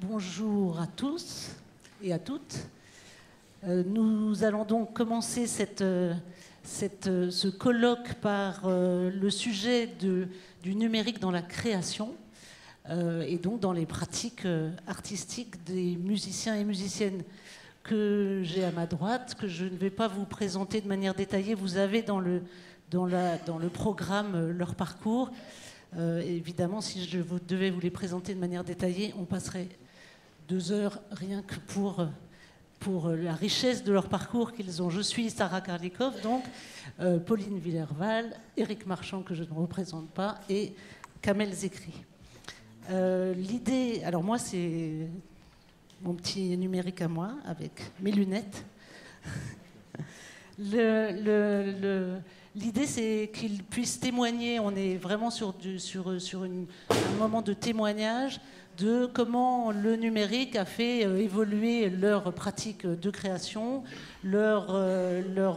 Bonjour à tous et à toutes. Nous allons donc commencer ce colloque par le sujet du numérique dans la création et donc dans les pratiques artistiques des musiciens et musiciennes que j'ai à ma droite, que je ne vais pas vous présenter de manière détaillée. Vous avez dans le programme leur parcours. Évidemment, si je devais vous les présenter de manière détaillée, on passerait 2 heures rien que pour la richesse de leur parcours qu'ils ont. Je suis Sarah Karlikov, donc Pauline Villerval, Éric Marchand, que je ne représente pas, et Kamel Zekri. L'idée, alors moi, c'est mon petit numérique à moi, avec mes lunettes. L'idée, c'est qu'ils puissent témoigner. On est vraiment sur un moment de témoignage de comment le numérique a fait évoluer leur pratique de création, leur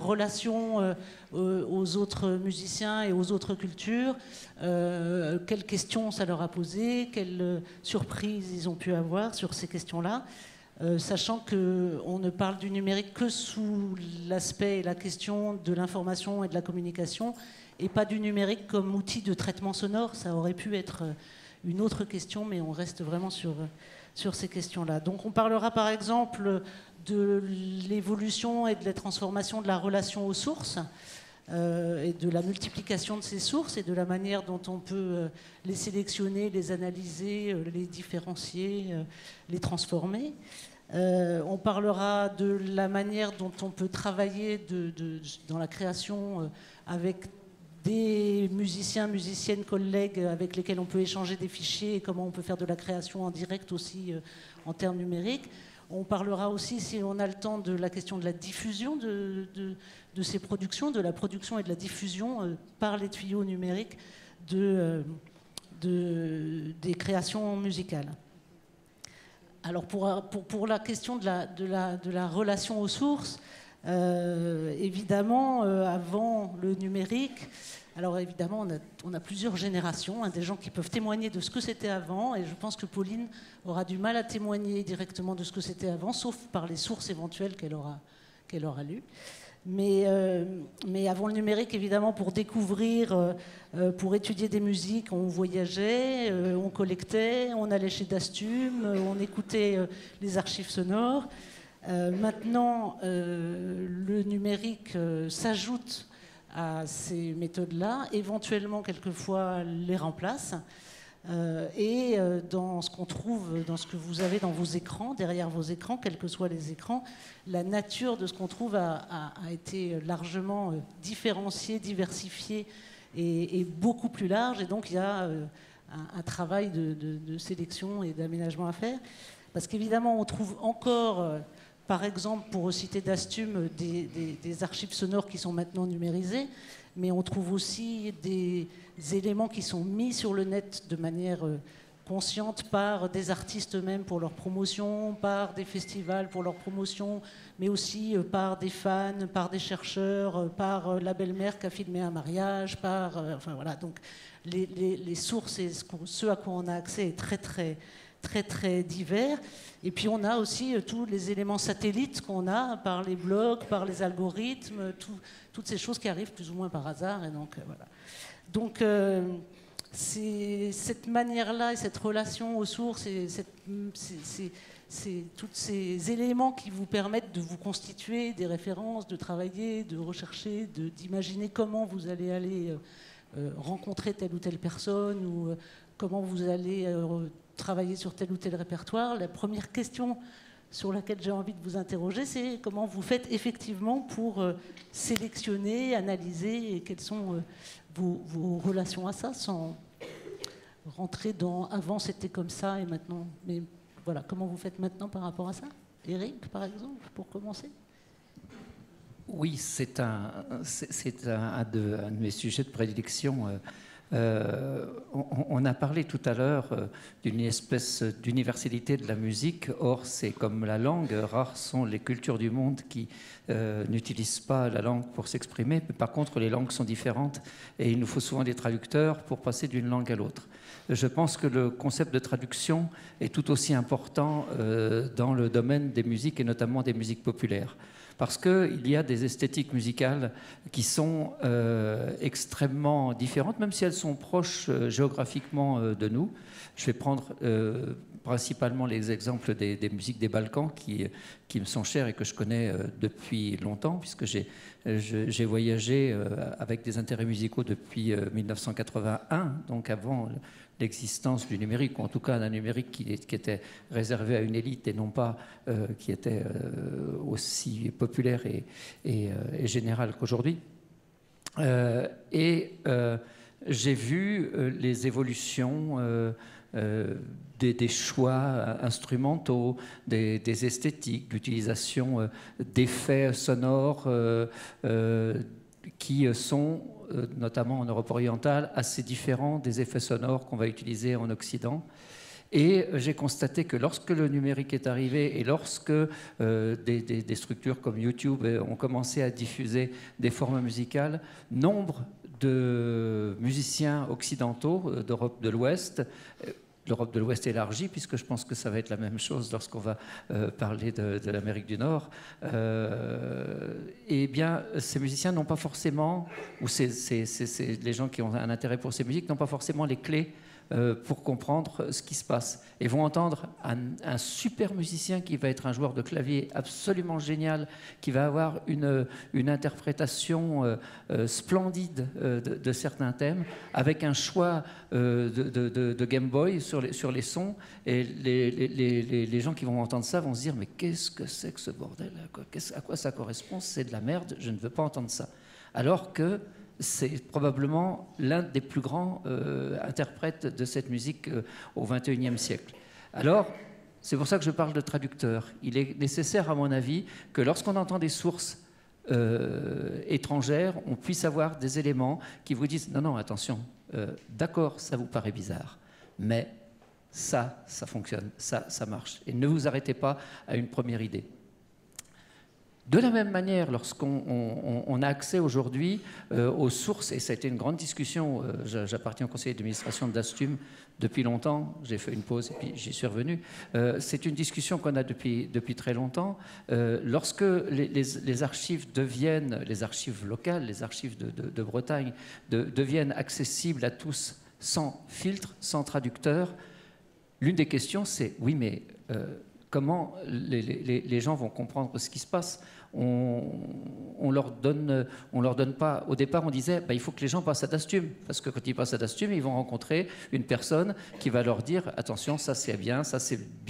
relation aux autres musiciens et aux autres cultures, quelles questions ça leur a posé, quelles surprises ils ont pu avoir sur ces questions-là. Sachant qu'on ne parle du numérique que sous l'aspect et la question de l'information et de la communication, et pas du numérique comme outil de traitement sonore. Ça aurait pu être une autre question, mais on reste vraiment sur ces questions-là. Donc on parlera par exemple de l'évolution et de la transformation de la relation aux sources, et de la multiplication de ces sources et de la manière dont on peut les sélectionner, les analyser, les différencier, les transformer. On parlera de la manière dont on peut travailler dans la création avec des musiciens, musiciennes, collègues avec lesquels on peut échanger des fichiers et comment on peut faire de la création en direct aussi en termes numériques. On parlera aussi, si on a le temps, de la question de la diffusion de ces productions, de la production et de la diffusion par les tuyaux numériques des créations musicales. Alors pour la question de la relation aux sources, évidemment, avant le numérique, alors évidemment on a plusieurs générations, des gens qui peuvent témoigner de ce que c'était avant, et je pense que Pauline aura du mal à témoigner directement de ce que c'était avant, sauf par les sources éventuelles qu'elle aura lues. Mais avant le numérique, évidemment, pour découvrir, pour étudier des musiques, on voyageait, on collectait, on allait chez Dastum, on écoutait les archives sonores. Maintenant, le numérique s'ajoute à ces méthodes-là, éventuellement, quelquefois, les remplace. Et dans ce qu'on trouve, dans ce que vous avez dans vos écrans, derrière vos écrans, quels que soient les écrans, la nature de ce qu'on trouve a été largement différenciée, diversifiée et beaucoup plus large. Et donc il y a un travail de sélection et d'aménagement à faire. Parce qu'évidemment, on trouve encore, par exemple, pour citer Dastum, des archives sonores qui sont maintenant numérisées, mais on trouve aussi des éléments qui sont mis sur le net de manière consciente par des artistes eux-mêmes pour leur promotion, par des festivals pour leur promotion, mais aussi par des fans, par des chercheurs, par la belle-mère qui a filmé un mariage, enfin voilà. Donc les sources et ce à quoi on a accès est très très très très divers. Et puis on a aussi tous les éléments satellites qu'on a par les blogs, par les algorithmes, toutes ces choses qui arrivent plus ou moins par hasard. Et donc voilà. Donc c'est cette manière-là et cette relation aux sources et c'est tous ces éléments qui vous permettent de vous constituer des références, de travailler, de rechercher, d'imaginer comment vous allez aller rencontrer telle ou telle personne ou comment vous allez travailler sur tel ou tel répertoire. La première question sur laquelle j'ai envie de vous interroger, c'est comment vous faites effectivement pour sélectionner, analyser, et quelles sont vos relations à ça, sans rentrer dans avant c'était comme ça et maintenant. Mais voilà, comment vous faites maintenant par rapport à ça? Éric, par exemple, pour commencer. Oui, c'est un de mes sujets de prédilection. On a parlé tout à l'heure d'une espèce d'universalité de la musique. Or, c'est comme la langue. Rares sont les cultures du monde qui n'utilisent pas la langue pour s'exprimer. Mais par contre, les langues sont différentes et il nous faut souvent des traducteurs pour passer d'une langue à l'autre. Je pense que le concept de traduction est tout aussi important dans le domaine des musiques et notamment des musiques populaires. Parce qu'il y a des esthétiques musicales qui sont extrêmement différentes, même si elles sont proches géographiquement de nous. Je vais prendre principalement les exemples des musiques des Balkans qui me sont chères et que je connais depuis longtemps, puisque j'ai voyagé avec des intérêts musicaux depuis 1981, donc avant l'existence du numérique, ou en tout cas d'un numérique qui était réservé à une élite et non pas qui était aussi populaire et général qu'aujourd'hui. J'ai vu les évolutions des choix instrumentaux, des esthétiques, l'utilisation d'effets sonores qui sont, notamment en Europe orientale, assez différents des effets sonores qu'on va utiliser en Occident. Et j'ai constaté que lorsque le numérique est arrivé et lorsque des structures comme YouTube ont commencé à diffuser des formats musicaux, nombre de musiciens occidentaux d'Europe de l'Ouest, l'Europe de l'Ouest élargie, puisque je pense que ça va être la même chose lorsqu'on va parler de l'Amérique du Nord, eh bien, ces musiciens n'ont pas forcément, ou les gens qui ont un intérêt pour ces musiques, n'ont pas forcément les clés pour comprendre ce qui se passe. Et vont entendre un super musicien qui va être un joueur de clavier absolument génial, qui va avoir une interprétation splendide de certains thèmes, avec un choix de Game Boy sur les sons. Et les gens qui vont entendre ça vont se dire « Mais qu'est-ce que c'est que ce bordel ? À quoi ça correspond ? C'est de la merde, je ne veux pas entendre ça. » Alors que c'est probablement l'un des plus grands interprètes de cette musique au XXIe siècle. Alors, c'est pour ça que je parle de traducteur. Il est nécessaire, à mon avis, que lorsqu'on entend des sources étrangères, on puisse avoir des éléments qui vous disent « Non, non, attention, d'accord, ça vous paraît bizarre, mais ça fonctionne, ça marche. » Et ne vous arrêtez pas à une première idée. De la même manière, lorsqu'on a accès aujourd'hui aux sources, et ça a été une grande discussion, j'appartiens au conseil d'administration d'Astum depuis longtemps, j'ai fait une pause et puis j'y suis revenu, c'est une discussion qu'on a depuis très longtemps. Lorsque les archives deviennent, les archives locales, les archives de Bretagne, deviennent accessibles à tous sans filtre, sans traducteur, l'une des questions c'est, oui mais comment les gens vont comprendre ce qui se passe? On leur donne pas. Au départ, on disait il faut que les gens passent à Dastum, parce que quand ils passent à Dastum, ils vont rencontrer une personne qui va leur dire attention, ça c'est bien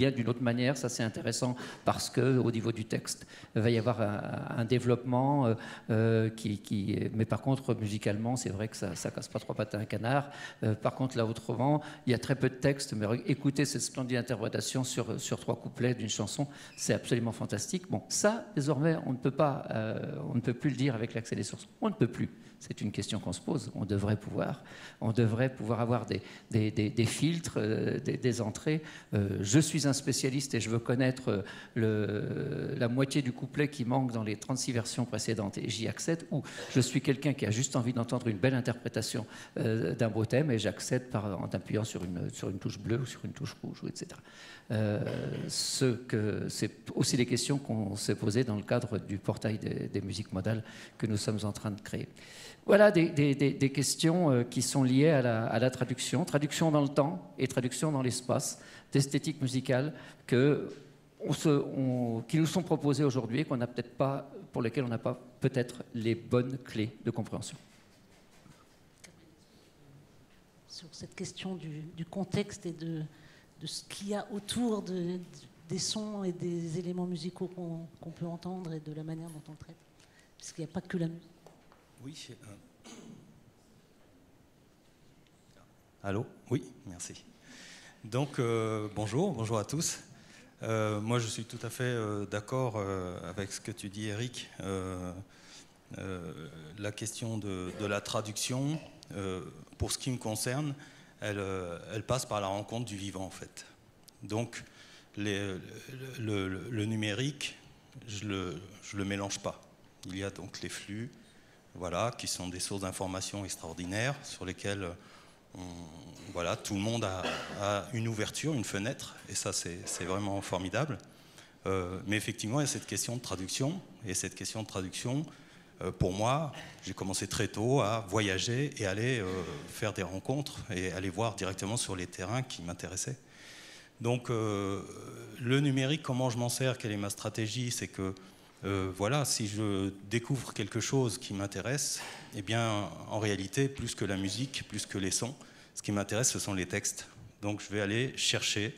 d'une autre manière, ça c'est intéressant parce que au niveau du texte, il va y avoir un développement mais par contre musicalement, c'est vrai que ça casse pas trois pattes à un canard. Par contre, là autrement, il y a très peu de texte, mais écoutez cette splendide interprétation sur 3 couplets d'une chanson, c'est absolument fantastique. Bon, ça désormais on ne peut plus le dire avec l'accès des sources. On ne peut plus. C'est une question qu'on se pose. On devrait pouvoir avoir des filtres, des entrées. Je suis un spécialiste et je veux connaître la moitié du couplet qui manque dans les 36 versions précédentes et j'y accède. Ou je suis quelqu'un qui a juste envie d'entendre une belle interprétation d'un beau thème et j'accède en appuyant sur une touche bleue ou sur une touche rouge, etc. C'est aussi des questions qu'on s'est posées dans le cadre du portail des musiques modales que nous sommes en train de créer. Voilà des questions qui sont liées à la traduction dans le temps et traduction dans l'espace, d'esthétique musicale qui nous sont proposées aujourd'hui et pour lesquelles on n'a pas peut-être les bonnes clés de compréhension. Sur cette question du contexte et de ce qu'il y a autour des sons et des éléments musicaux qu'on peut entendre et de la manière dont on le traite. Parce qu'il n'y a pas que la musique. Oui. Allô ? Oui, merci. Donc, bonjour à tous. Moi, je suis tout à fait d'accord avec ce que tu dis, Eric. La question de la traduction, pour ce qui me concerne, elle passe par la rencontre du vivant, en fait. Donc, le numérique, je le mélange pas. Il y a donc les flux, voilà, qui sont des sources d'informations extraordinaires sur lesquelles voilà, tout le monde a une ouverture, une fenêtre, et ça c'est vraiment formidable. Mais effectivement, il y a cette question de traduction, et cette question de traduction, pour moi, j'ai commencé très tôt à voyager et aller faire des rencontres et aller voir directement sur les terrains qui m'intéressaient. Donc le numérique, comment je m'en sers, quelle est ma stratégie, c'est que voilà, si je découvre quelque chose qui m'intéresse, eh bien, en réalité, plus que la musique, plus que les sons, ce qui m'intéresse, ce sont les textes. Donc, je vais aller chercher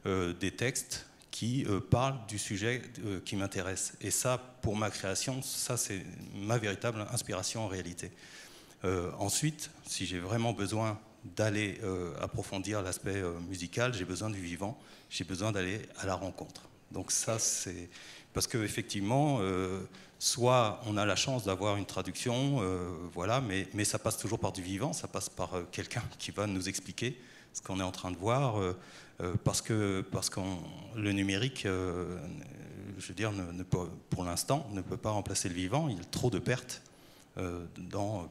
des textes qui parlent du sujet qui m'intéresse. Et ça, pour ma création, ça, c'est ma véritable inspiration en réalité. Ensuite, si j'ai vraiment besoin d'aller approfondir l'aspect musical, j'ai besoin du vivant, j'ai besoin d'aller à la rencontre. Donc ça, c'est... Parce qu'effectivement, soit on a la chance d'avoir une traduction, voilà, mais ça passe toujours par du vivant, ça passe par quelqu'un qui va nous expliquer ce qu'on est en train de voir, parce que le numérique, je veux dire, pour l'instant, ne peut pas remplacer le vivant. Il y a trop de pertes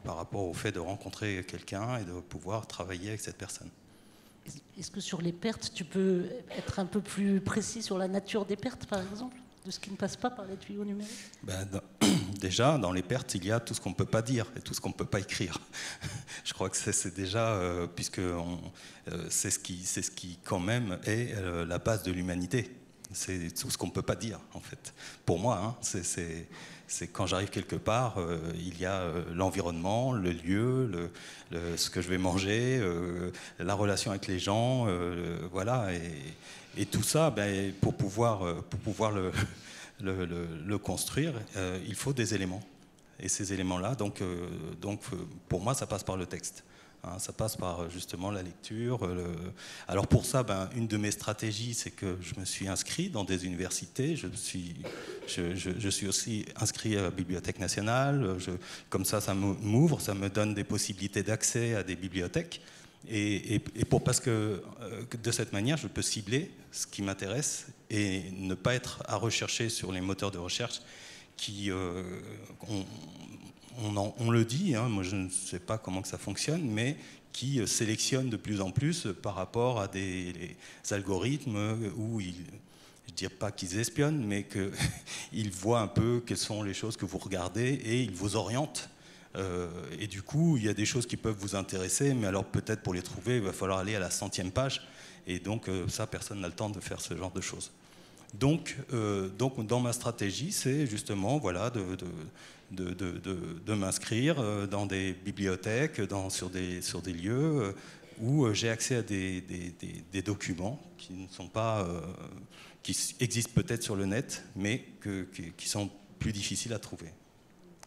par rapport au fait de rencontrer quelqu'un et de pouvoir travailler avec cette personne. Est-ce que sur les pertes, tu peux être un peu plus précis sur la nature des pertes, par exemple, de ce qui ne passe pas par les tuyaux numériques? Déjà, dans les pertes, il y a tout ce qu'on ne peut pas dire et tout ce qu'on ne peut pas écrire. Je crois que c'est déjà, puisque c'est ce qui, quand même, est la base de l'humanité. C'est tout ce qu'on ne peut pas dire, en fait. Pour moi, hein, c'est quand j'arrive quelque part, il y a l'environnement, le lieu, ce que je vais manger, la relation avec les gens, voilà. Et tout ça, ben, pour pouvoir le construire, il faut des éléments. Et ces éléments-là, donc, pour moi, ça passe par le texte. Hein, ça passe par justement la lecture. Alors pour ça, ben, une de mes stratégies, c'est que je me suis inscrit dans des universités. Je suis aussi inscrit à la Bibliothèque nationale. Comme ça m'ouvre, ça me donne des possibilités d'accès à des bibliothèques. Parce que de cette manière, je peux cibler ce qui m'intéresse et ne pas être à rechercher sur les moteurs de recherche qui, on le dit, hein, moi je ne sais pas comment que ça fonctionne, mais qui sélectionnent de plus en plus par rapport à des algorithmes où je ne dirais pas qu'ils espionnent, mais qu'ils voient un peu quelles sont les choses que vous regardez et ils vous orientent. Et du coup, il y a des choses qui peuvent vous intéresser, mais alors peut-être pour les trouver, il va falloir aller à la 100e page. Et donc ça, personne n'a le temps de faire ce genre de choses. Donc dans ma stratégie, c'est justement voilà, de m'inscrire dans des bibliothèques, sur des lieux où j'ai accès à des documents qui ne sont pas, qui existent peut-être sur le net, mais qui sont plus difficiles à trouver.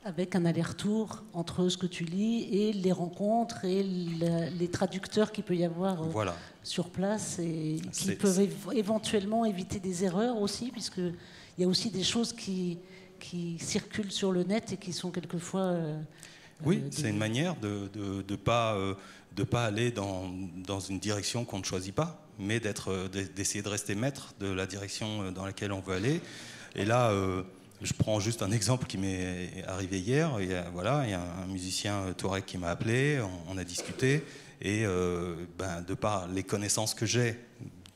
Avec un aller-retour entre ce que tu lis et les rencontres et les traducteurs qu'il peut y avoir voilà. sur place et qui peuvent éventuellement éviter des erreurs aussi, puisqu'il y a aussi des choses qui circulent sur le net et qui sont quelquefois... oui, c'est une manière de ne pas aller dans une direction qu'on ne choisit pas, mais d'essayer de rester maître de la direction dans laquelle on veut aller. Et là... je prends juste un exemple qui m'est arrivé hier. Il y a un musicien touareg qui m'a appelé, on a discuté, et de par les connaissances que j'ai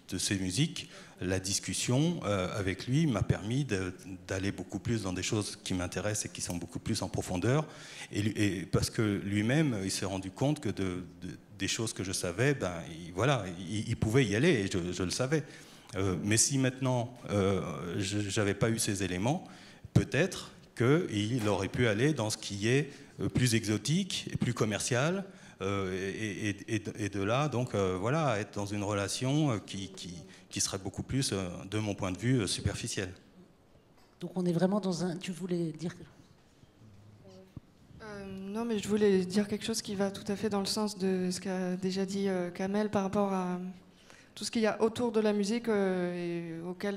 de ces musiques, la discussion avec lui m'a permis d'aller beaucoup plus dans des choses qui m'intéressent et qui sont beaucoup plus en profondeur. Et parce que lui-même, il s'est rendu compte que des choses que je savais, il pouvait y aller, et je le savais. Mais si maintenant, je n'avais pas eu ces éléments, peut-être qu'il aurait pu aller dans ce qui est plus exotique et plus commercial, et de là, donc, voilà, être dans une relation qui serait beaucoup plus, de mon point de vue, superficielle. Donc on est vraiment dans un... Tu voulais dire... Non, mais je voulais dire quelque chose qui va tout à fait dans le sens de ce qu'a déjà dit Kamel par rapport tout ce qu'il y a autour de la musique et auquel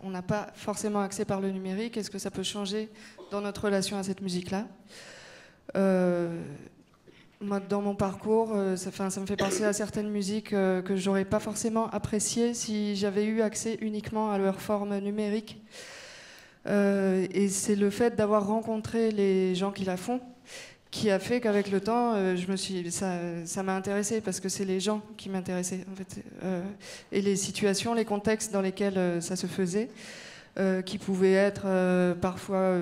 on n'a pas forcément accès par le numérique. Est-ce que ça peut changer dans notre relation à cette musique-là? Moi, dans mon parcours, ça me fait penser à certaines musiques que j'aurais pas forcément appréciées si j'avais eu accès uniquement à leur forme numérique. Et c'est le fait d'avoir rencontré les gens qui la font qui a fait qu'avec le temps, ça m'a intéressée, parce que c'est les gens qui m'intéressaient, en fait, et les situations, les contextes dans lesquels ça se faisait, qui pouvaient être parfois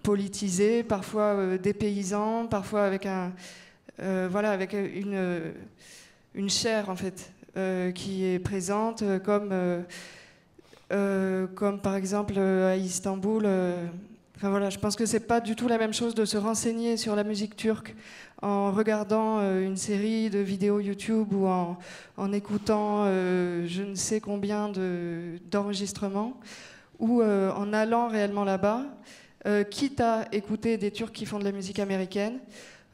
politisés, parfois dépaysants, parfois avec avec une chair, en fait, qui est présente, comme par exemple à Istanbul. Enfin, voilà, je pense que c'est pas du tout la même chose de se renseigner sur la musique turque en regardant une série de vidéos YouTube ou en écoutant je ne sais combien d'enregistrements, ou en allant réellement là-bas, quitte à écouter des Turcs qui font de la musique américaine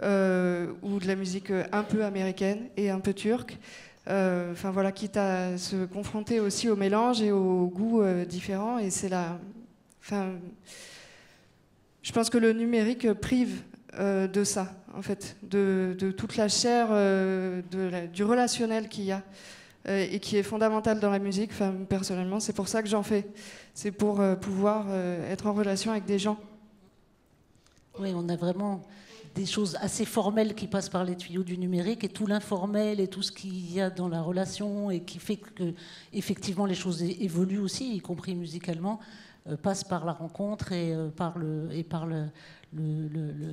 ou de la musique un peu américaine et un peu turque. Enfin voilà, quitte à se confronter aussi au mélange et aux goûts différents. Et c'est la... Enfin, je pense que le numérique prive de ça, en fait, de toute la chair du relationnel qu'il y a et qui est fondamental dans la musique. Enfin, personnellement, c'est pour ça que j'en fais. C'est pour pouvoir être en relation avec des gens. Oui, on a vraiment des choses assez formelles qui passent par les tuyaux du numérique, et tout l'informel et tout ce qu'il y a dans la relation et qui fait que effectivement les choses évoluent aussi, y compris musicalement, passe par la rencontre et par le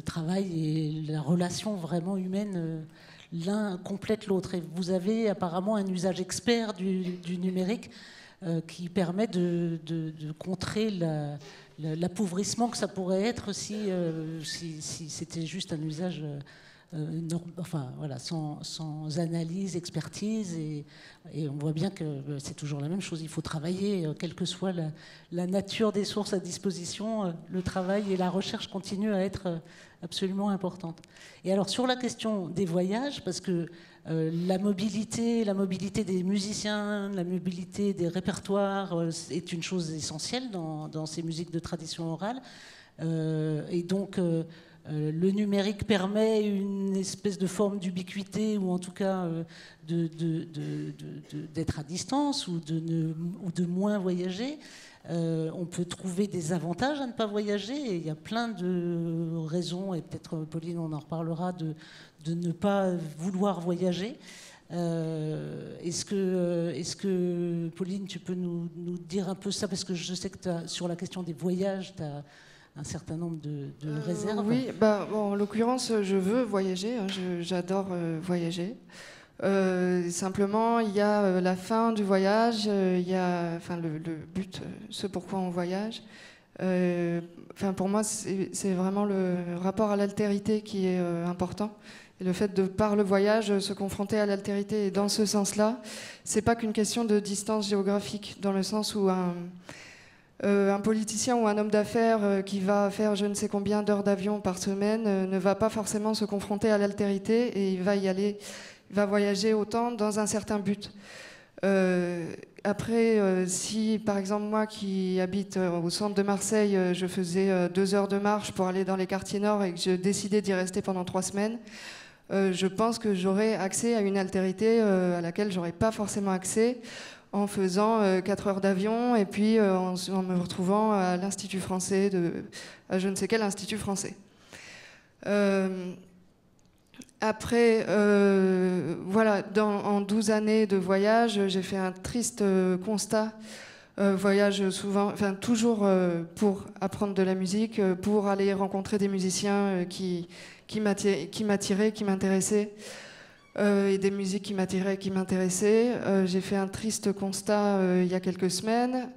travail et la relation vraiment humaine. L'un complète l'autre. Et vous avez apparemment un usage expert du numérique qui permet de contrer l'appauvrissement que ça pourrait être si c'était juste un usage sans analyse, expertise. Et on voit bien que c'est toujours la même chose. Il faut travailler, quelle que soit la nature des sources à disposition. Le travail et la recherche continuent à être absolument importantes. Et alors sur la question des voyages, parce que la mobilité des musiciens, la mobilité des répertoires est une chose essentielle dans ces musiques de tradition orale. Et donc le numérique permet une espèce de forme d'ubiquité, ou en tout cas d'être à distance ou de moins voyager. On peut trouver des avantages à ne pas voyager, et il y a plein de raisons, et peut-être Pauline on en reparlera, de ne pas vouloir voyager. Est-ce que Pauline, tu peux nous dire un peu ça, parce que je sais que sur la question des voyages, tu as un certain nombre de réserves. Oui, en l'occurrence, je veux voyager, hein, j'adore voyager. Simplement, il y a la fin du voyage, il y a le but, ce pourquoi on voyage. Pour moi, c'est vraiment le rapport à l'altérité qui est important. Et le fait de, par le voyage, se confronter à l'altérité. Et dans ce sens-là, c'est pas qu'une question de distance géographique, dans le sens où un politicien ou un homme d'affaires qui va faire je ne sais combien d'heures d'avion par semaine ne va pas forcément se confronter à l'altérité, et il va voyager autant dans un certain but. Après, si par exemple moi qui habite au centre de Marseille, je faisais 2 heures de marche pour aller dans les quartiers nord et que je décidais d'y rester pendant 3 semaines, je pense que j'aurais accès à une altérité à laquelle j'aurais pas forcément accès en faisant 4 heures d'avion et puis en me retrouvant à l'Institut français, à je ne sais quel institut français. Après, en 12 années de voyage, j'ai fait un triste constat. Voyage souvent, toujours pour apprendre de la musique, pour aller rencontrer des musiciens qui m'attiraient, qui m'intéressaient, et des musiques qui m'attiraient, qui m'intéressaient. J'ai fait un triste constat il y a quelques semaines.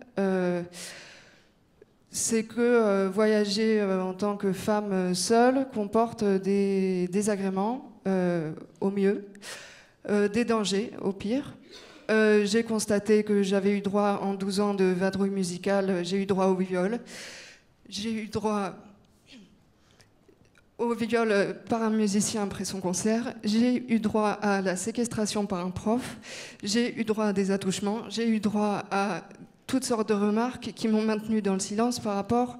C'est que voyager en tant que femme seule comporte des désagréments, au mieux, des dangers, au pire. J'ai constaté que j'avais eu droit, en 12 ans de vadrouille musicale, j'ai eu droit au viol. J'ai eu droit au viol par un musicien après son concert, j'ai eu droit à la séquestration par un prof, j'ai eu droit à des attouchements, j'ai eu droit à toutes sortes de remarques qui m'ont maintenue dans le silence par rapport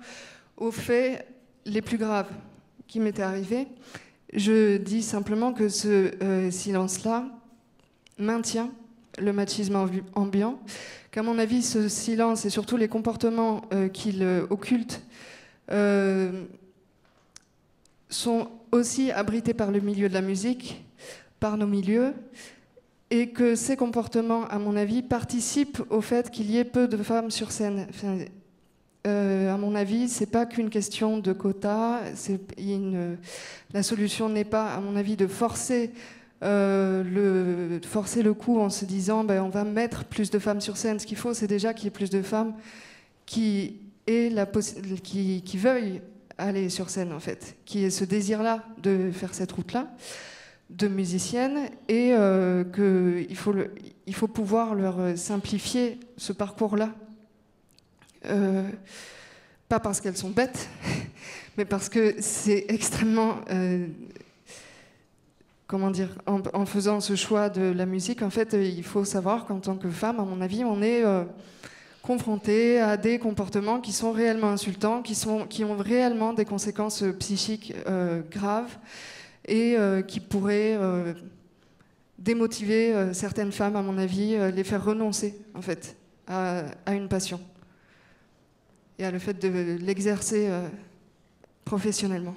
aux faits les plus graves qui m'étaient arrivés. Je dis simplement que ce silence-là maintient le machisme ambiant, qu'à mon avis, ce silence et surtout les comportements qu'il occulte sont aussi abrités par le milieu de la musique, par nos milieux, et que ces comportements, à mon avis, participent au fait qu'il y ait peu de femmes sur scène. Enfin, à mon avis, c'est pas qu'une question de quota. La solution n'est pas, à mon avis, de forcer le coup en se disant on va mettre plus de femmes sur scène. Ce qu'il faut, c'est déjà qu'il y ait plus de femmes qui veuillent aller sur scène, en fait, qui aient ce désir-là de faire cette route-là de musicienne, et qu'il faut pouvoir leur simplifier ce parcours-là. Pas parce qu'elles sont bêtes, mais parce que c'est extrêmement... comment dire, en faisant ce choix de la musique, en fait, il faut savoir qu'en tant que femme, à mon avis, on est confronté à des comportements qui sont réellement insultants, qui ont réellement des conséquences psychiques graves, et qui pourraient démotiver certaines femmes, à mon avis, les faire renoncer, en fait, à une passion et à le fait de l'exercer professionnellement.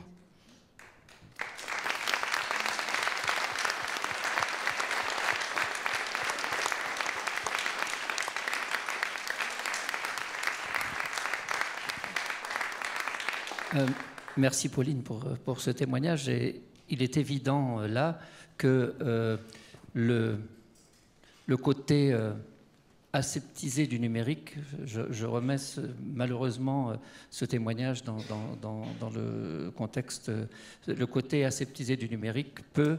Merci Pauline pour ce témoignage. Et il est évident là que le côté aseptisé du numérique, je remets malheureusement ce témoignage dans le contexte, le côté aseptisé du numérique peut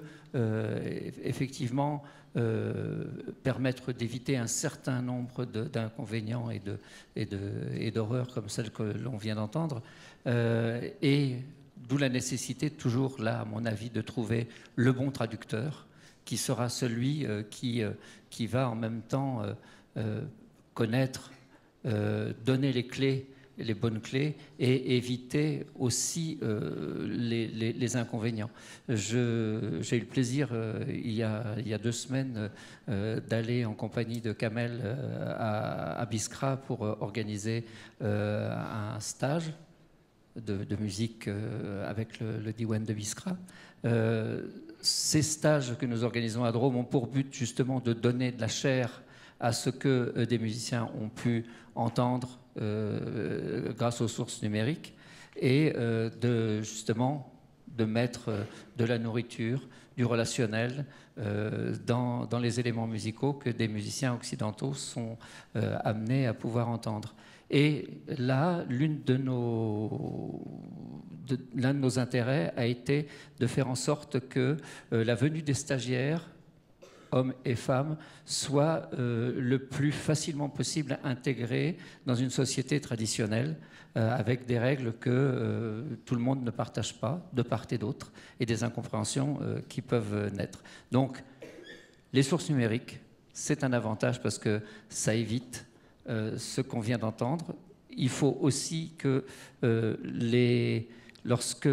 effectivement permettre d'éviter un certain nombre d'inconvénients et d'horreurs comme celles que l'on vient d'entendre, et d'où la nécessité toujours là, à mon avis, de trouver le bon traducteur qui sera celui qui va en même temps connaître, donner les clés, les bonnes clés, et éviter aussi les inconvénients. J'ai eu le plaisir, il y a 2 semaines, d'aller en compagnie de Kamel à Biskra pour organiser un stage de musique avec le Diwan de Biskra. Ces stages que nous organisons à Drôme ont pour but justement de donner de la chair à ce que des musiciens ont pu entendre grâce aux sources numériques, et justement de mettre de la nourriture, du relationnel dans les éléments musicaux que des musiciens occidentaux sont amenés à pouvoir entendre. Et là, l'un de nos intérêts a été de faire en sorte que la venue des stagiaires, hommes et femmes, soit le plus facilement possible intégrée dans une société traditionnelle, avec des règles que tout le monde ne partage pas, de part et d'autre, et des incompréhensions qui peuvent naître. Donc, les sources numériques, c'est un avantage parce que ça évite ce qu'on vient d'entendre. Il faut aussi que lorsque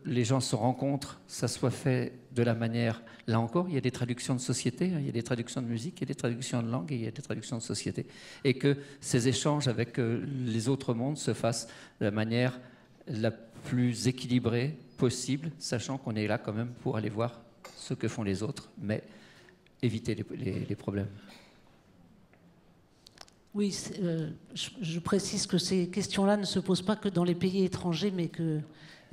les gens se rencontrent, ça soit fait de la manière... Là encore, il y a des traductions de société, il y a des traductions de musique, il y a des traductions de langue et il y a des traductions de société. Et que ces échanges avec les autres mondes se fassent de la manière la plus équilibrée possible, sachant qu'on est là quand même pour aller voir ce que font les autres, mais éviter les problèmes. Oui, je précise que ces questions-là ne se posent pas que dans les pays étrangers, mais que,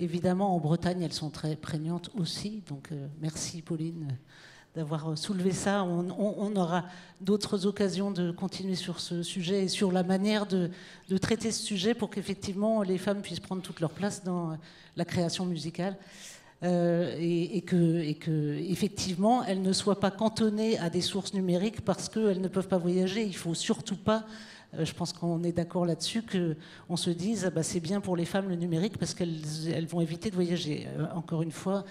évidemment, en Bretagne, elles sont très prégnantes aussi. Donc, merci, Pauline, d'avoir soulevé ça. On aura d'autres occasions de continuer sur ce sujet et sur la manière de traiter ce sujet pour qu'effectivement, les femmes puissent prendre toute leur place dans la création musicale. Et que effectivement, elles ne soient pas cantonnées à des sources numériques parce qu'elles ne peuvent pas voyager. Il ne faut surtout pas je pense qu'on est d'accord là-dessus, qu'on se dise c'est bien pour les femmes le numérique parce qu'elles vont éviter de voyager. Encore une fois,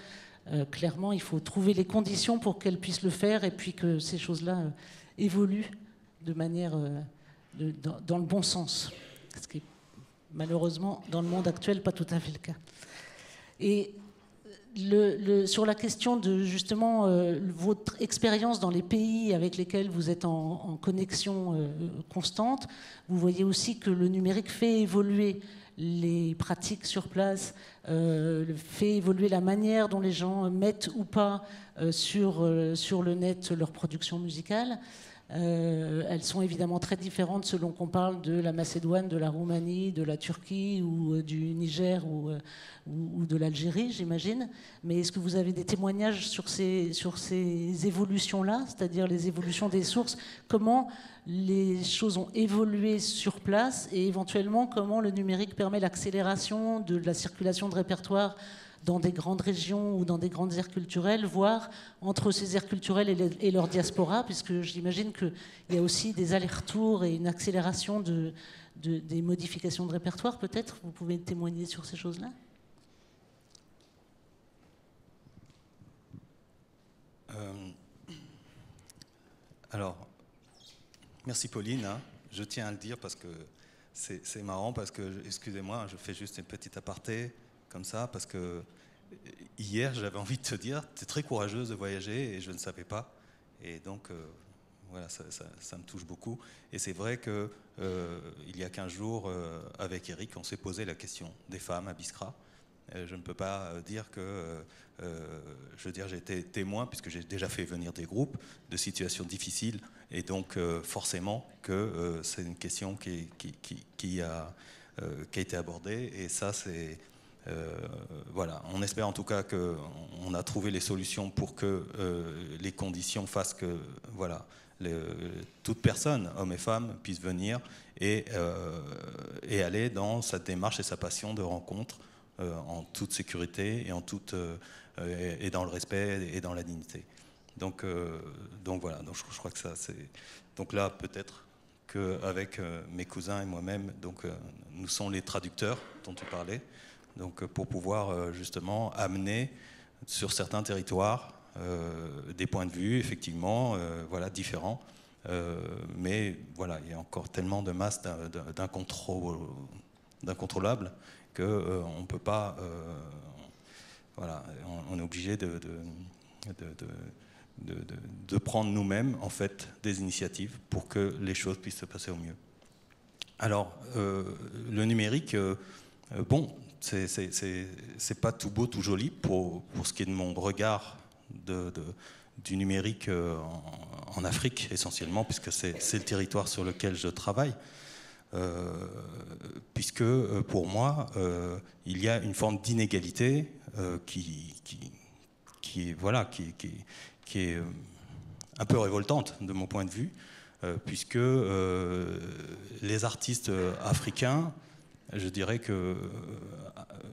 clairement, il faut trouver les conditions pour qu'elles puissent le faire et puis que ces choses-là évoluent de manière dans le bon sens. Ce qui est malheureusement dans le monde actuel pas tout à fait le cas. Et sur la question de justement votre expérience dans les pays avec lesquels vous êtes en connexion constante, vous voyez aussi que le numérique fait évoluer les pratiques sur place, fait évoluer la manière dont les gens mettent ou pas sur le net leur production musicale. Elles sont évidemment très différentes selon qu'on parle de la Macédoine, de la Roumanie, de la Turquie ou du Niger ou de l'Algérie, j'imagine. Mais est-ce que vous avez des témoignages sur ces évolutions-là, c'est-à-dire les évolutions des sources, comment les choses ont évolué sur place et éventuellement comment le numérique permet l'accélération de la circulation de répertoires dans des grandes régions ou dans des grandes aires culturelles, voire entre ces aires culturelles et leur diaspora, puisque j'imagine qu'il y a aussi des allers-retours et une accélération des modifications de répertoire, peut-être. Vous pouvez témoigner sur ces choses-là? Alors, merci Pauline. Je tiens à le dire parce que c'est marrant, parce que, excusez-moi, je fais juste une petite aparté comme ça, parce que hier, j'avais envie de te dire, tu es très courageuse de voyager et je ne savais pas. Et donc, voilà, ça me touche beaucoup. Et c'est vrai que il y a 15 jours, avec Eric, on s'est posé la question des femmes à Biskra. Je ne peux pas dire que, je veux dire, j'ai été témoin, puisque j'ai déjà fait venir des groupes de situations difficiles, et donc forcément que c'est une question qui a été abordée, et ça c'est... voilà, on espère en tout cas qu'on a trouvé les solutions pour que les conditions fassent que voilà, toute personne, hommes et femmes, puisse venir et aller dans sa démarche et sa passion de rencontre en toute sécurité et dans le respect et dans la dignité. Donc voilà, donc je crois que ça c'est... Donc là peut-être qu'avec mes cousins et moi-même, nous sommes les traducteurs dont tu parlais. Donc, pour pouvoir justement amener sur certains territoires des points de vue effectivement voilà, différents, mais voilà, il y a encore tellement de masse d'incontrôlables qu'on ne peut pas, voilà, on est obligé de prendre nous-mêmes en fait des initiatives pour que les choses puissent se passer au mieux. Alors le numérique, bon, c'est pas tout beau, tout joli pour ce qui est de mon regard du numérique en Afrique essentiellement, puisque c'est le territoire sur lequel je travaille, puisque pour moi il y a une forme d'inégalité qui est un peu révoltante de mon point de vue, puisque les artistes africains, je dirais que,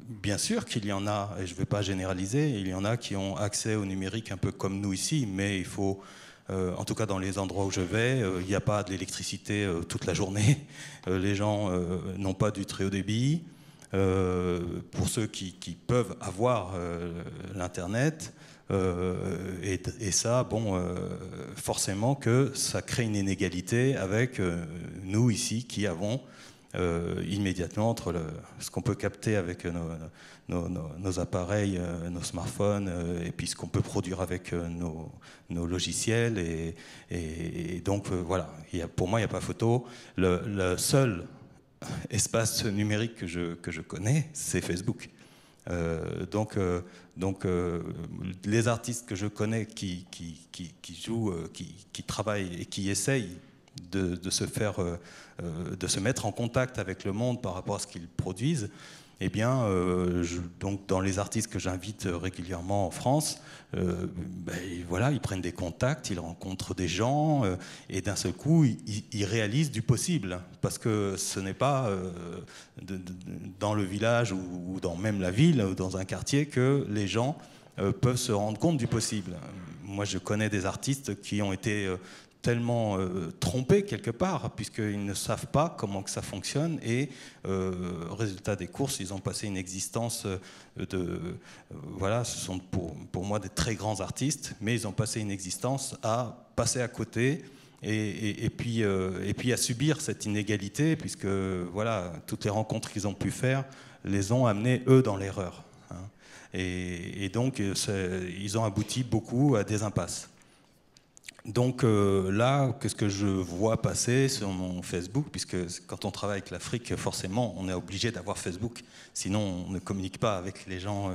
bien sûr qu'il y en a, et je ne vais pas généraliser, il y en a qui ont accès au numérique un peu comme nous ici, mais il faut, en tout cas dans les endroits où je vais, il n'y a pas de l'électricité toute la journée, les gens n'ont pas du très haut débit, pour ceux qui peuvent avoir l'Internet, et ça, bon, forcément que ça crée une inégalité avec nous ici qui avons immédiatement entre ce qu'on peut capter avec nos appareils, nos smartphones, et puis ce qu'on peut produire avec nos logiciels. Et donc, voilà, pour moi, il n'y a pas photo. Le seul espace numérique que je connais, c'est Facebook. Donc, les artistes que je connais qui jouent, qui travaillent et qui essayent de se mettre en contact avec le monde par rapport à ce qu'ils produisent, eh bien, donc dans les artistes que j'invite régulièrement en France, voilà, ils prennent des contacts, ils rencontrent des gens, et d'un seul coup, ils réalisent du possible, parce que ce n'est pas dans le village ou dans même la ville ou dans un quartier que les gens peuvent se rendre compte du possible. Moi, je connais des artistes qui ont été tellement trompés quelque part, puisqu'ils ne savent pas comment que ça fonctionne, et résultat des courses, ils ont passé une existence voilà, ce sont pour moi des très grands artistes, mais ils ont passé une existence à passer à côté, et puis à subir cette inégalité, puisque voilà, toutes les rencontres qu'ils ont pu faire les ont amenés, eux, dans l'erreur. Hein. Et donc, ils ont abouti beaucoup à des impasses. Donc là, qu'est-ce que je vois passer sur mon Facebook, puisque quand on travaille avec l'Afrique, forcément, on est obligé d'avoir Facebook, sinon on ne communique pas avec les gens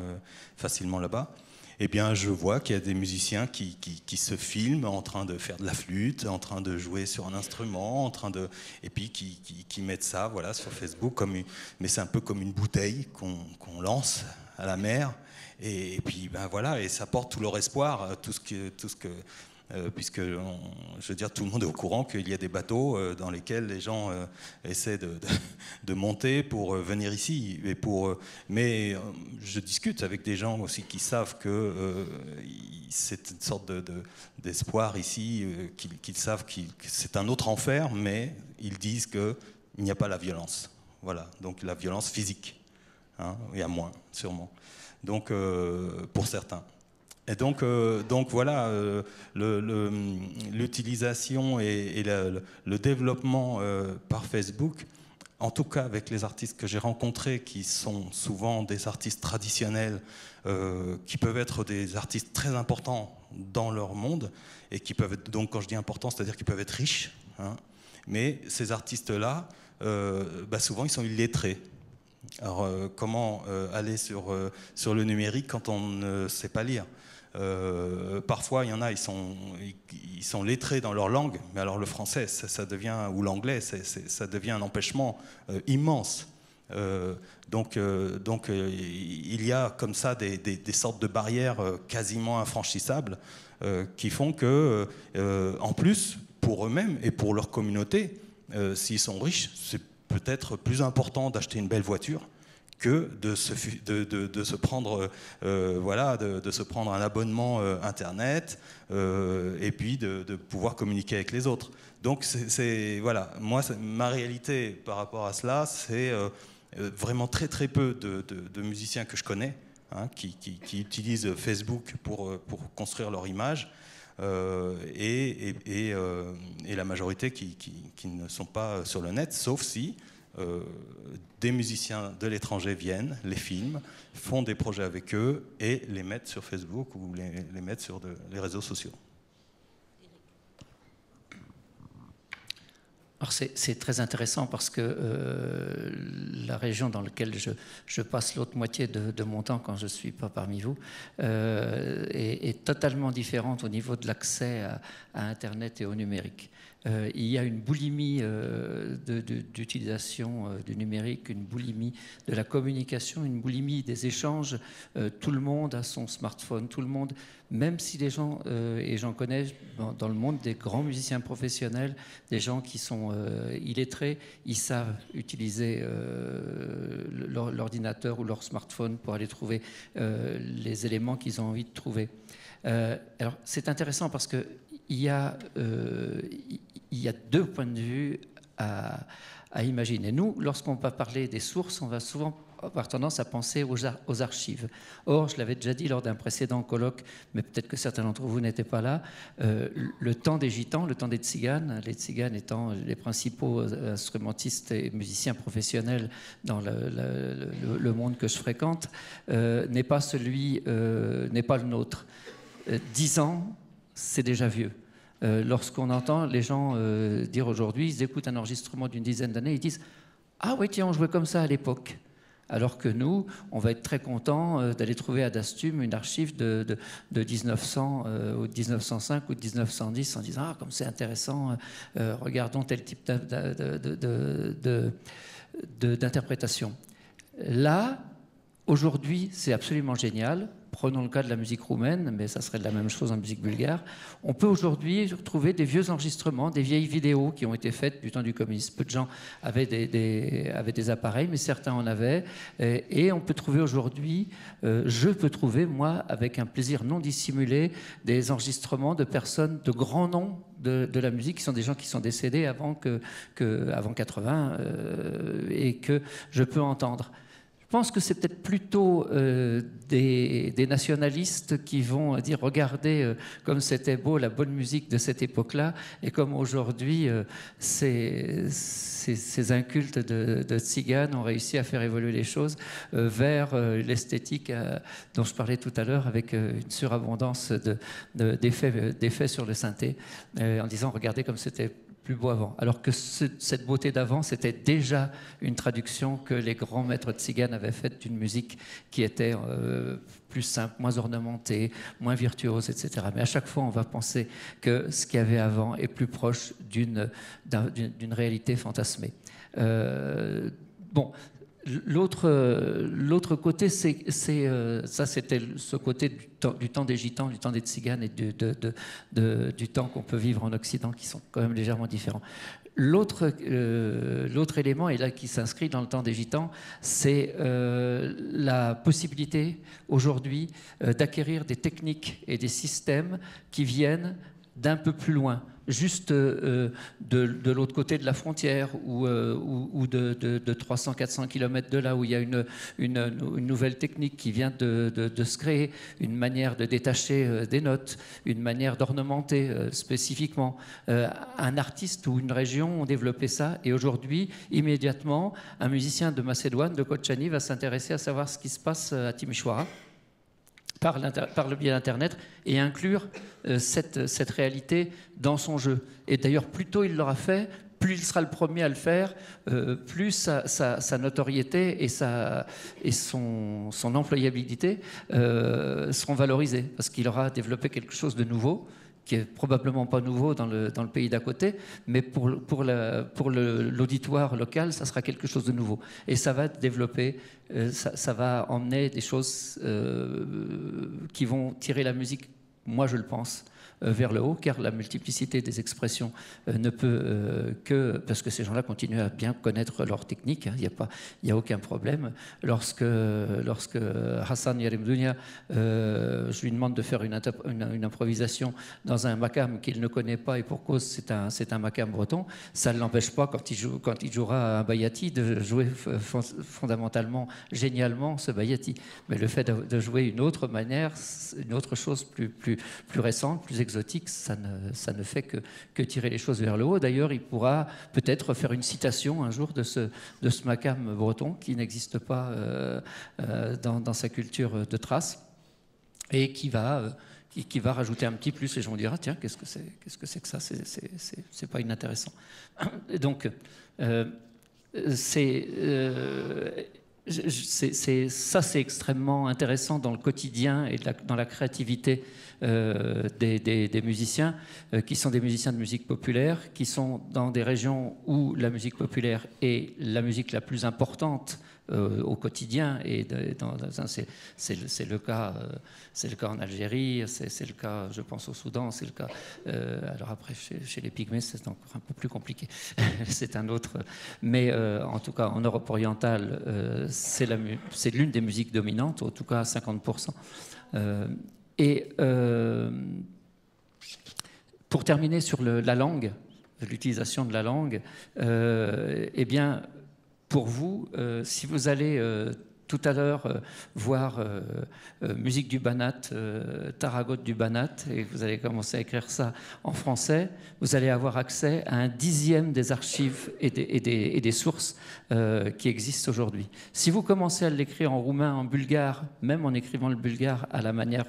facilement là-bas. Eh bien, je vois qu'il y a des musiciens qui se filment en train de faire de la flûte, en train de jouer sur un instrument, et puis qui mettent ça, voilà, sur Facebook, mais c'est un peu comme une bouteille qu'on lance à la mer, et puis ben voilà, et ça porte tout leur espoir, tout ce que puisque je veux dire, tout le monde est au courant qu'il y a des bateaux dans lesquels les gens essaient de monter pour venir ici. Mais je discute avec des gens aussi qui savent que c'est une sorte d'espoir ici, qu'ils savent que c'est un autre enfer, mais ils disent qu'il n'y a pas la violence. Voilà, donc la violence physique. Hein, il y a moins, sûrement. Donc, pour certains. Et donc voilà, l'utilisation et le développement par Facebook, en tout cas avec les artistes que j'ai rencontrés, qui sont souvent des artistes traditionnels, qui peuvent être des artistes très importants dans leur monde, et qui peuvent être, donc quand je dis importants, c'est-à-dire qu'ils peuvent être riches, hein, mais ces artistes-là, souvent ils sont illettrés. Alors comment aller sur le numérique quand on ne sait pas lire? Parfois, il y en a, ils sont lettrés dans leur langue, mais alors le français, ça devient, ou l'anglais, ça devient un empêchement immense. Donc, il y a comme ça des sortes de barrières quasiment infranchissables qui font que, en plus, pour eux-mêmes et pour leur communauté, s'ils sont riches, c'est peut-être plus important d'acheter une belle voiture que de se prendre de se prendre un abonnement internet et puis de pouvoir communiquer avec les autres. Donc voilà, moi ma réalité par rapport à cela, c'est vraiment très très peu de musiciens que je connais, hein, qui utilisent Facebook pour construire leur image, et la majorité qui ne sont pas sur le net, sauf si des musiciens de l'étranger viennent, les filment, font des projets avec eux et les mettent sur Facebook ou les mettent sur les réseaux sociaux. Alors c'est très intéressant parce que la région dans laquelle je passe l'autre moitié de mon temps quand je ne suis pas parmi vous est totalement différente au niveau de l'accès à Internet et au numérique. Il y a une boulimie d'utilisation du numérique, une boulimie de la communication, une boulimie des échanges. Tout le monde a son smartphone, tout le monde, même si les gens, et j'en connais dans le monde des grands musiciens professionnels, des gens qui sont illettrés, ils savent utiliser l'ordinateur ou leur smartphone pour aller trouver les éléments qu'ils ont envie de trouver. Alors c'est intéressant parce que il y a deux points de vue à imaginer. Nous, lorsqu'on va parler des sources, on va souvent avoir tendance à penser aux archives. Or, je l'avais déjà dit lors d'un précédent colloque, mais peut-être que certains d'entre vous n'étaient pas là, le temps des gitans, le temps des tziganes, les tziganes étant les principaux instrumentistes et musiciens professionnels dans le monde que je fréquente, n'est pas le nôtre. 10 ans, c'est déjà vieux. Lorsqu'on entend les gens dire aujourd'hui, ils écoutent un enregistrement d'une dizaine d'années, ils disent « Ah oui, tiens, on jouait comme ça à l'époque ». Alors que nous, on va être très contents d'aller trouver à Dastum une archive de 1900 ou de 1905 ou de 1910 en disant « Ah, comme c'est intéressant, regardons tel type d'interprétation ». Là, aujourd'hui, c'est absolument génial prenons le cas de la musique roumaine, mais ça serait de la même chose en musique bulgare. On peut aujourd'hui retrouver des vieux enregistrements, des vieilles vidéos qui ont été faites du temps du communisme. Peu de gens avaient des appareils, mais certains en avaient. Et on peut trouver aujourd'hui, je peux trouver, moi, avec un plaisir non dissimulé, des enregistrements de personnes de grands noms de la musique, qui sont des gens qui sont décédés avant 80 et que je peux entendre. Je pense que c'est peut-être plutôt des nationalistes qui vont dire regardez comme c'était beau la bonne musique de cette époque-là et comme aujourd'hui ces incultes de tziganes ont réussi à faire évoluer les choses vers l'esthétique dont je parlais tout à l'heure avec une surabondance d'effets sur le synthé en disant regardez comme c'était plus beau avant. Alors que cette beauté d'avant, c'était déjà une traduction que les grands maîtres tziganes avaient faite d'une musique qui était plus simple, moins ornementée, moins virtuose, etc. Mais à chaque fois, on va penser que ce qu'il y avait avant est plus proche d'une réalité fantasmée. Bon. L'autre côté, ça c'était ce côté du temps des gitans, du temps des tziganes et du temps qu'on peut vivre en Occident, qui sont quand même légèrement différents. L'autre élément, et là qui s'inscrit dans le temps des gitans, c'est la possibilité aujourd'hui d'acquérir des techniques et des systèmes qui viennent d'un peu plus loin, juste de l'autre côté de la frontière ou de 300-400 km de là où il y a une nouvelle technique qui vient de se créer, une manière de détacher des notes, une manière d'ornementer spécifiquement. Un artiste ou une région ont développé ça et aujourd'hui, immédiatement, un musicien de Macédoine, de Kotchani, va s'intéresser à savoir ce qui se passe à Timișoara par le biais d'Internet et inclure cette réalité dans son jeu. Et d'ailleurs, plus tôt il l'aura fait, plus il sera le premier à le faire, plus sa notoriété et son employabilité seront valorisées, parce qu'il aura développé quelque chose de nouveau, qui est probablement pas nouveau dans le pays d'à côté, mais pour l'auditoire local, ça sera quelque chose de nouveau. Et ça va développer, ça va emmener des choses qui vont tirer la musique, moi je le pense, vers le haut, car la multiplicité des expressions ne peut que... Parce que ces gens-là continuent à bien connaître leur technique, il n'y a aucun problème. Lorsque Hassan Yarimdounia, je lui demande de faire une improvisation dans un makam qu'il ne connaît pas, et pour cause c'est un makam breton, ça ne l'empêche pas, quand il jouera un bayati, de jouer fondamentalement, génialement, ce bayati. Mais le fait de jouer une autre manière, une autre chose plus récente, plus exotique, ça ne fait que tirer les choses vers le haut. D'ailleurs, il pourra peut-être faire une citation un jour de ce makam breton qui n'existe pas dans sa culture de Thrace et qui va rajouter un petit plus. Les gens vont dire ah, tiens, qu'est-ce que c'est que ça, c'est pas inintéressant. Donc c'est extrêmement intéressant dans le quotidien et dans la créativité des musiciens qui sont des musiciens de musique populaire, qui sont dans des régions où la musique populaire est la musique la plus importante au quotidien, et c'est le cas en Algérie, c'est le cas, je pense, au Soudan, c'est le cas. Alors après, chez les Pygmées, c'est encore un peu plus compliqué. C'est un autre. Mais en tout cas, en Europe orientale, c'est l'une des musiques dominantes, en tout cas à 50%. Pour terminer sur la langue, l'utilisation de la langue, eh bien, pour vous, si vous allez tout à l'heure voir musique du Banat, Taragot du Banat, et vous allez commencer à écrire ça en français, vous allez avoir accès à 1/10 des archives et des sources qui existent aujourd'hui. Si vous commencez à l'écrire en roumain, en bulgare, même en écrivant le bulgare à la manière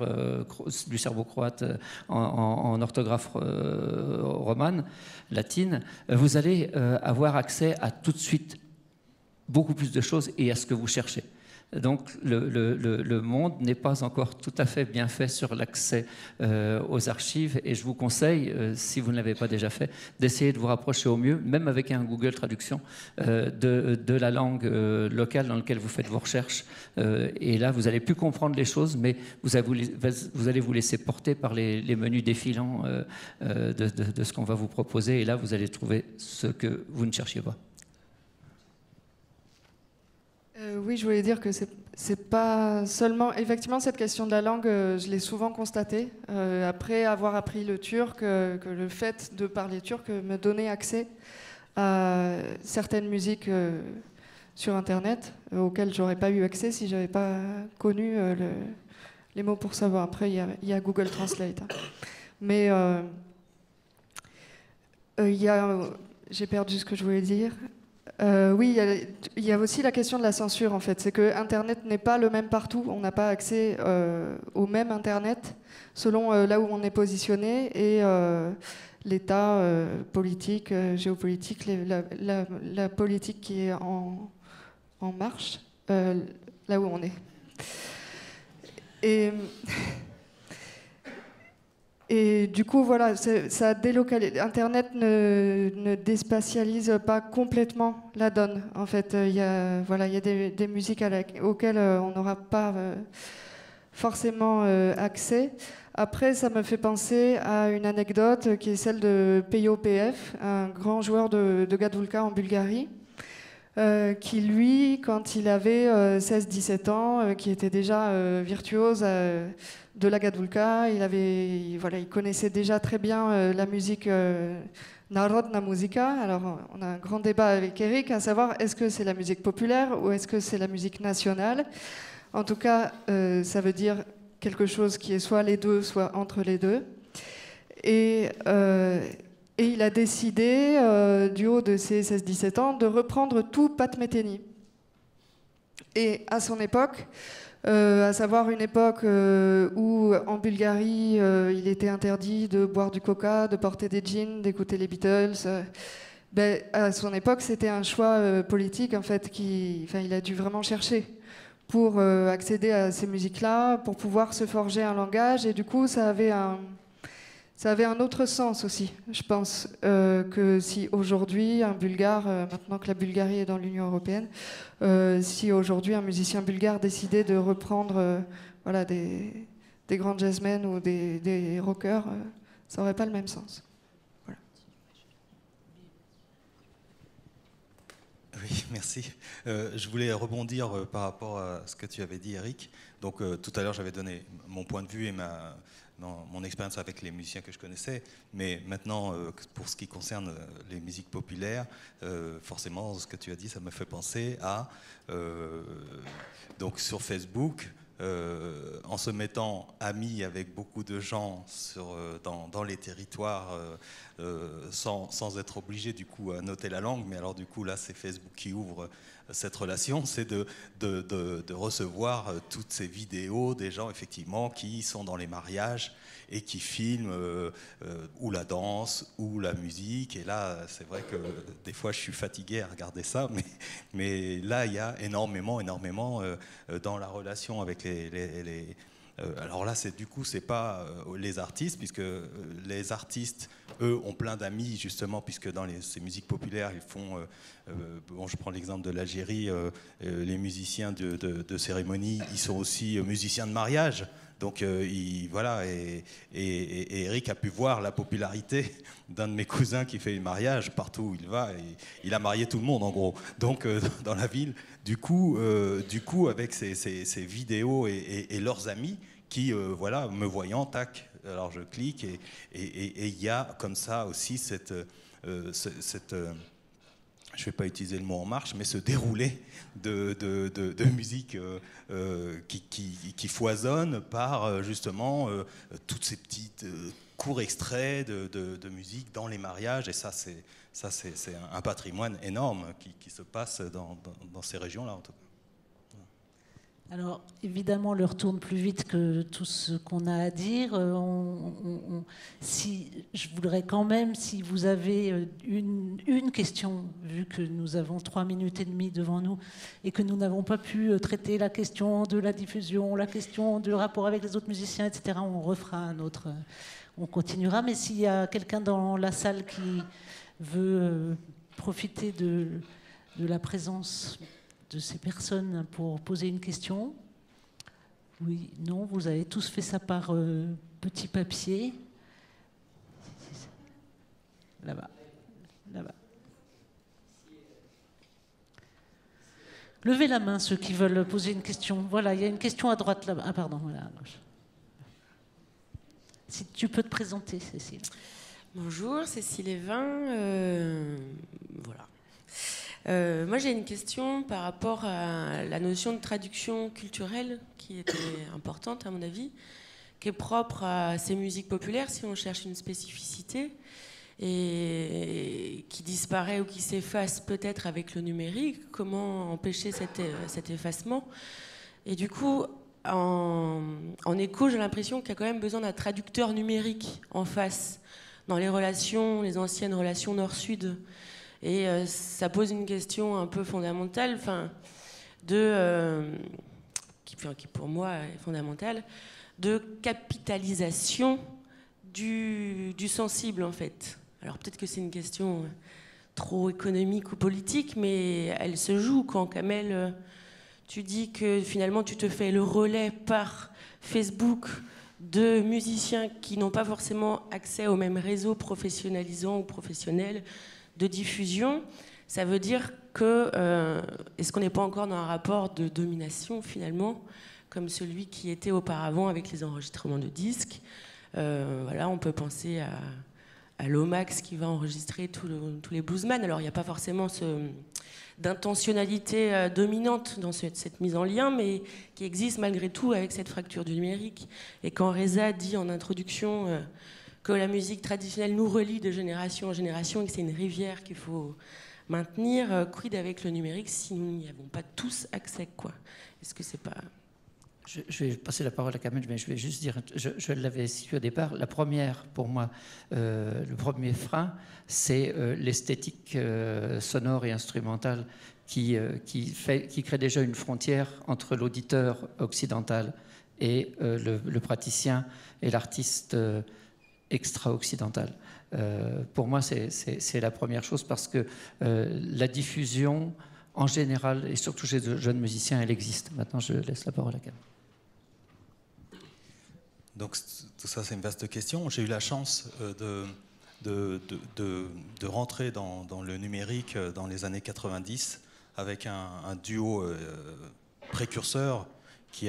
du serbo-croate en orthographe romane, latine, vous allez avoir accès à tout de suite beaucoup plus de choses et à ce que vous cherchez. Donc le monde n'est pas encore tout à fait bien fait sur l'accès aux archives, et je vous conseille, si vous ne l'avez pas déjà fait, d'essayer de vous rapprocher au mieux, même avec un Google Traduction, de la langue locale dans laquelle vous faites vos recherches. Et là, vous allez plus comprendre les choses, mais vous allez vous laisser porter par les menus défilants de ce qu'on va vous proposer, et là, vous allez trouver ce que vous ne cherchiez pas. Oui, je voulais dire que c'est pas seulement... Effectivement, cette question de la langue, je l'ai souvent constatée. Après avoir appris le turc, que le fait de parler turc me donnait accès à certaines musiques sur Internet, auxquelles j'aurais pas eu accès si j'avais pas connu les mots pour savoir. Après, il y a Google Translate. Hein. Mais j'ai perdu ce que je voulais dire. Oui, il y a aussi la question de la censure, en fait. C'est que Internet n'est pas le même partout. On n'a pas accès au même Internet selon là où on est positionné et l'état politique, géopolitique, la politique qui est en marche, là où on est. Et du coup, voilà, ça délocalise. Internet ne déspatialise pas complètement la donne. En fait, il y a des musiques auxquelles on n'aura pas forcément accès. Après, ça me fait penser à une anecdote qui est celle de Peyo PF, un grand joueur de Gadulka en Bulgarie, qui lui, quand il avait 16-17 ans, qui était déjà virtuose de la Gadulka, il connaissait déjà très bien la musique Narodna Muzika. Alors on a un grand débat avec Eric à savoir est-ce que c'est la musique populaire ou est-ce que c'est la musique nationale. En tout cas, ça veut dire quelque chose qui est soit les deux, soit entre les deux. Et il a décidé, du haut de ses 16-17 ans, de reprendre tout Pat Metheny. Et à son époque, à savoir une époque où en Bulgarie, il était interdit de boire du coca, de porter des jeans, d'écouter les Beatles. À son époque, c'était un choix politique en fait, il a dû vraiment chercher pour accéder à ces musiques-là, pour pouvoir se forger un langage. Et du coup, ça avait un autre sens aussi, je pense, que si aujourd'hui un Bulgare, maintenant que la Bulgarie est dans l'Union européenne, si aujourd'hui un musicien bulgare décidait de reprendre des grands jazzmen ou des rockers, ça n'aurait pas le même sens. Voilà. Oui, merci. Je voulais rebondir par rapport à ce que tu avais dit, Eric. Donc tout à l'heure, j'avais donné mon point de vue et mon expérience avec les musiciens que je connaissais, mais maintenant, pour ce qui concerne les musiques populaires, forcément, ce que tu as dit, ça me fait penser à... donc sur Facebook, en se mettant ami avec beaucoup de gens dans les territoires, sans être obligé du coup à noter la langue, mais alors du coup là c'est Facebook qui ouvre cette relation, c'est de recevoir toutes ces vidéos des gens effectivement qui sont dans les mariages et qui filment ou la danse ou la musique. Et là, c'est vrai que des fois, je suis fatigué à regarder ça, mais là, il y a énormément dans la relation avec les alors là, du coup, c'est pas les artistes, puisque les artistes, eux, ont plein d'amis, justement, puisque dans ces musiques populaires, ils font... bon, je prends l'exemple de l'Algérie, les musiciens de cérémonie, ils sont aussi musiciens de mariage. Donc, voilà, et Eric a pu voir la popularité d'un de mes cousins qui fait un mariage partout où il va, et il a marié tout le monde, en gros. Donc, dans la ville... Du coup, avec ces vidéos et leurs amis qui, voilà, me voyant, tac, alors je clique et il y a comme ça aussi cette je ne vais pas utiliser le mot en marche, mais ce déroulé de musique qui foisonne par justement toutes ces petites courts extraits de musique dans les mariages, et ça c'est un patrimoine énorme qui se passe dans ces régions-là, en tout cas. Alors, évidemment, l'heure tourne plus vite que tout ce qu'on a à dire. Je voudrais quand même, si vous avez une question, vu que nous avons 3 minutes et demie devant nous et que nous n'avons pas pu traiter la question de la diffusion, la question du rapport avec les autres musiciens, etc., on refera un autre, on continuera. Mais s'il y a quelqu'un dans la salle qui veut profiter de la présence de ces personnes pour poser une question. Oui, non, vous avez tous fait ça par petit papier. Là-bas. Là-bas. Levez la main, ceux qui veulent poser une question. Voilà, il y a une question à droite là-bas. Ah, pardon, voilà, à gauche. Si tu peux te présenter, Cécile. Bonjour, Cécile Evin. Voilà. Moi, j'ai une question par rapport à la notion de traduction culturelle qui était importante, à mon avis, qui est propre à ces musiques populaires, si on cherche une spécificité, et qui disparaît ou qui s'efface peut-être avec le numérique. Comment empêcher cet effacement? Et du coup, en écho, j'ai l'impression qu'il y a quand même besoin d'un traducteur numérique en face, dans les relations, les anciennes relations nord-sud. Et ça pose une question un peu fondamentale, qui pour moi est fondamentale, de capitalisation du sensible, en fait. Alors peut-être que c'est une question trop économique ou politique, mais elle se joue quand, Kamel, tu dis que finalement tu te fais le relais par Facebook de musiciens qui n'ont pas forcément accès au même réseau professionnalisant ou professionnel de diffusion. Ça veut dire que est-ce qu'on n'est pas encore dans un rapport de domination finalement, comme celui qui était auparavant avec les enregistrements de disques. Voilà, on peut penser à Lomax qui va enregistrer tous les bluesmen. Alors il n'y a pas forcément d'intentionnalité dominante dans cette mise en lien, mais qui existe malgré tout avec cette fracture du numérique. Et quand Reza dit en introduction que la musique traditionnelle nous relie de génération en génération et que c'est une rivière qu'il faut maintenir, quid avec le numérique si nous n'y avons pas tous accès, quoi? Est-ce que c'est pas... Je vais passer la parole à Kamel, mais je vais juste dire, je l'avais situé au départ, la première, pour moi, le premier frein, c'est l'esthétique sonore et instrumentale qui crée déjà une frontière entre l'auditeur occidental et le praticien et l'artiste extra-occidental. Pour moi, c'est la première chose parce que la diffusion, en général, et surtout chez de jeunes musiciens, elle existe. Maintenant, je laisse la parole à Kamel. Donc tout ça, c'est une vaste question. J'ai eu la chance de rentrer dans le numérique dans les années 90 avec un duo précurseur qui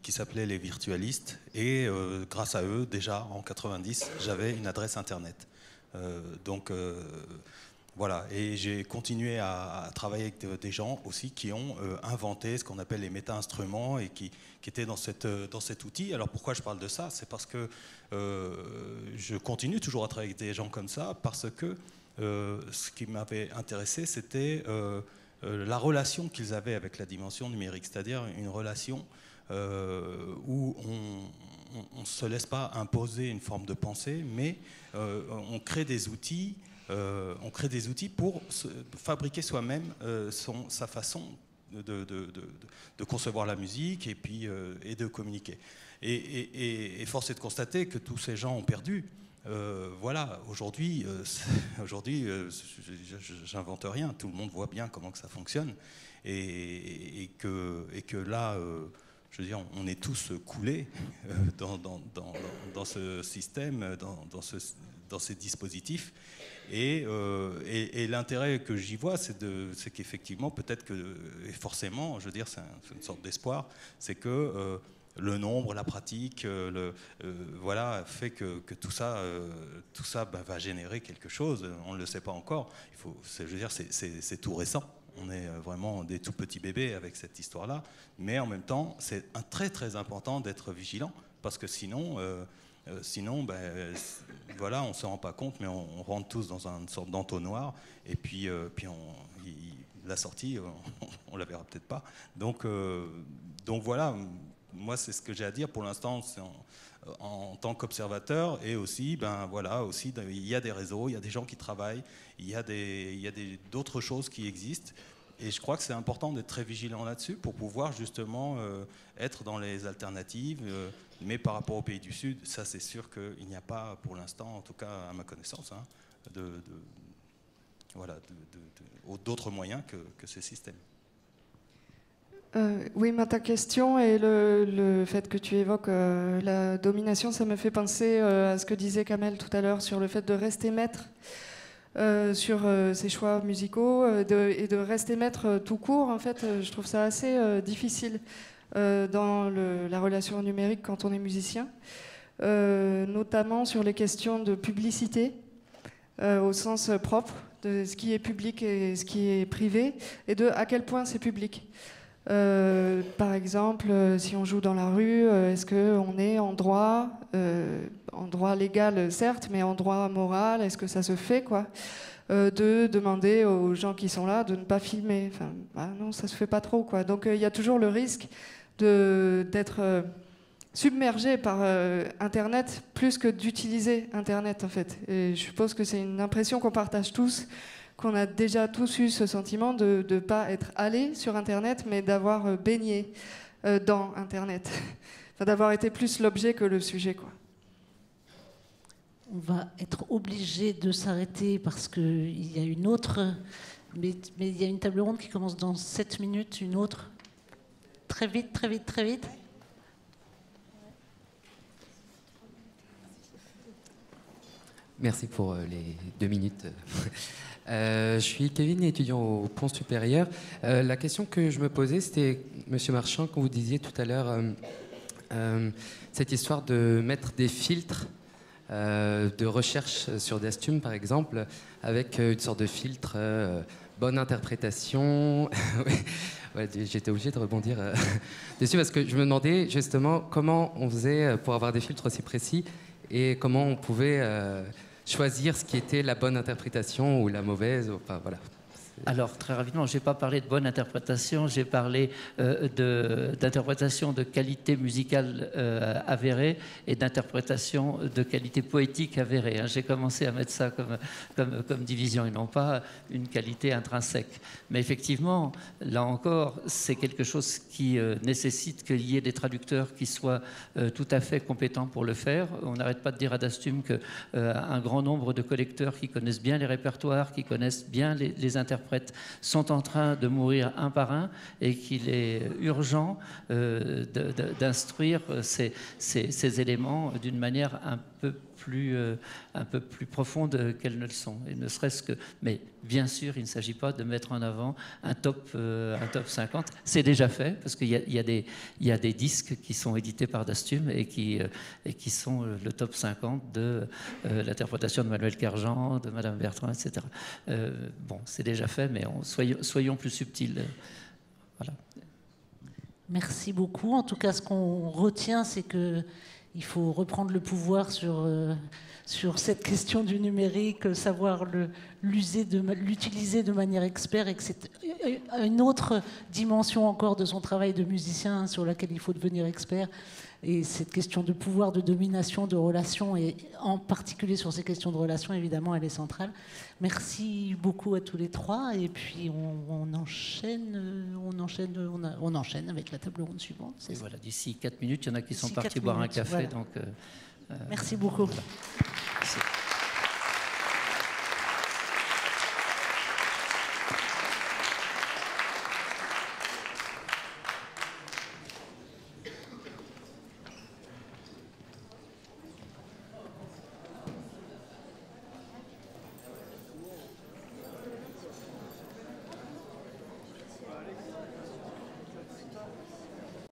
s'appelait les Virtualistes. Et grâce à eux, déjà en 90, j'avais une adresse Internet. Voilà, et j'ai continué à travailler avec des gens aussi qui ont inventé ce qu'on appelle les méta-instruments et qui étaient dans cet outil. Alors pourquoi je parle de ça? C'est parce que je continue toujours à travailler avec des gens comme ça, parce que ce qui m'avait intéressé, c'était la relation qu'ils avaient avec la dimension numérique, c'est-à-dire une relation où on ne se laisse pas imposer une forme de pensée, mais on crée des outils. On crée des outils pour fabriquer soi-même sa façon de concevoir la musique et puis et de communiquer. Et force est de constater que tous ces gens ont perdu. Voilà, aujourd'hui, j'invente rien. Tout le monde voit bien comment que ça fonctionne et que là, je veux dire, on est tous coulés dans ce système, dans ces dispositifs. Et l'intérêt que j'y vois, c'est qu'effectivement, peut-être que, et forcément, je veux dire, c'est une sorte d'espoir, c'est que le nombre, la pratique, voilà, fait que tout ça va générer quelque chose. On ne le sait pas encore. Je veux dire, c'est tout récent. On est vraiment des tout petits bébés avec cette histoire-là. Mais en même temps, c'est très très important d'être vigilant, parce que sinon, voilà, on ne se rend pas compte, mais on rentre tous dans une sorte d'entonnoir, et puis la sortie, on la verra peut-être pas. Donc donc voilà, moi c'est ce que j'ai à dire pour l'instant, c'est en tant qu'observateur, et aussi, ben voilà, aussi il y a des réseaux, il y a des gens qui travaillent, il y a d'autres choses qui existent, et je crois que c'est important d'être très vigilant là-dessus pour pouvoir justement être dans les alternatives, mais par rapport aux pays du Sud, ça c'est sûr qu'il n'y a pas pour l'instant, en tout cas à ma connaissance, hein, d'autres moyens que ces systèmes. Oui, mais ta question et le fait que tu évoques la domination, ça me fait penser à ce que disait Kamel tout à l'heure sur le fait de rester maître sur ses choix musicaux et de rester maître tout court. En fait, je trouve ça assez difficile dans la relation numérique quand on est musicien, notamment sur les questions de publicité au sens propre, de ce qui est public et ce qui est privé, et de à quel point c'est public. Par exemple, si on joue dans la rue, est-ce qu'on est en droit légal certes, mais en droit moral, est-ce que ça se fait quoi, de demander aux gens qui sont là de ne pas filmer, enfin, bah non, ça se fait pas trop quoi. Donc il y a toujours le risque d'être submergé par Internet plus que d'utiliser Internet en fait. Et je suppose que c'est une impression qu'on partage tous, qu'on a déjà tous eu ce sentiment de ne pas être allé sur Internet, mais d'avoir baigné dans Internet. Enfin, d'avoir été plus l'objet que le sujet, quoi. On va être obligé de s'arrêter parce qu'il y a une autre... Mais il y a une table ronde qui commence dans 7 minutes, une autre. Très vite, très vite, très vite. Merci pour les 2 minutes. Je suis Kevin, étudiant au Pont Supérieur. La question que je me posais, c'était, Monsieur Marchand, quand vous disiez tout à l'heure cette histoire de mettre des filtres de recherche sur Dastum, par exemple, avec une sorte de filtre bonne interprétation. Ouais, j'étais obligé de rebondir dessus parce que je me demandais justement comment on faisait pour avoir des filtres aussi précis et comment on pouvait choisir ce qui était la bonne interprétation ou la mauvaise. Enfin, voilà. Alors, très rapidement, je n'ai pas parlé de bonne interprétation, j'ai parlé d'interprétation de qualité musicale avérée et d'interprétation de qualité poétique avérée. J'ai commencé à mettre ça comme division et non pas une qualité intrinsèque. Mais effectivement, là encore, c'est quelque chose qui nécessite qu'il y ait des traducteurs qui soient tout à fait compétents pour le faire. On n'arrête pas de dire à Dastum qu'un grand nombre de collecteurs qui connaissent bien les répertoires, qui connaissent bien les interprètes, sont en train de mourir un par un et qu'il est urgent d'instruire ces éléments d'une manière un peu plus profonde qu'elles ne le sont. Et ne serait-ce que... Mais bien sûr, il ne s'agit pas de mettre en avant un top 50. C'est déjà fait, parce qu'il y a des disques qui sont édités par Dastum et qui sont le top 50 de l'interprétation de Manuel Cargent, de Madame Bertrand, etc. Bon, c'est déjà fait, mais soyons plus subtils. Voilà. Merci beaucoup. En tout cas, ce qu'on retient, c'est qu'il faut reprendre le pouvoir sur cette question du numérique, savoir l'utiliser de manière expert, et que c'est une autre dimension encore de son travail de musicien sur laquelle il faut devenir expert. Et cette question de pouvoir, de domination, de relations, et en particulier sur ces questions de relations, évidemment, elle est centrale. Merci beaucoup à tous les trois. Et puis, on enchaîne avec la table ronde suivante. Et voilà, d'ici 4 minutes, il y en a qui sont partis boire un café. Voilà. Donc, merci beaucoup. Voilà. Merci.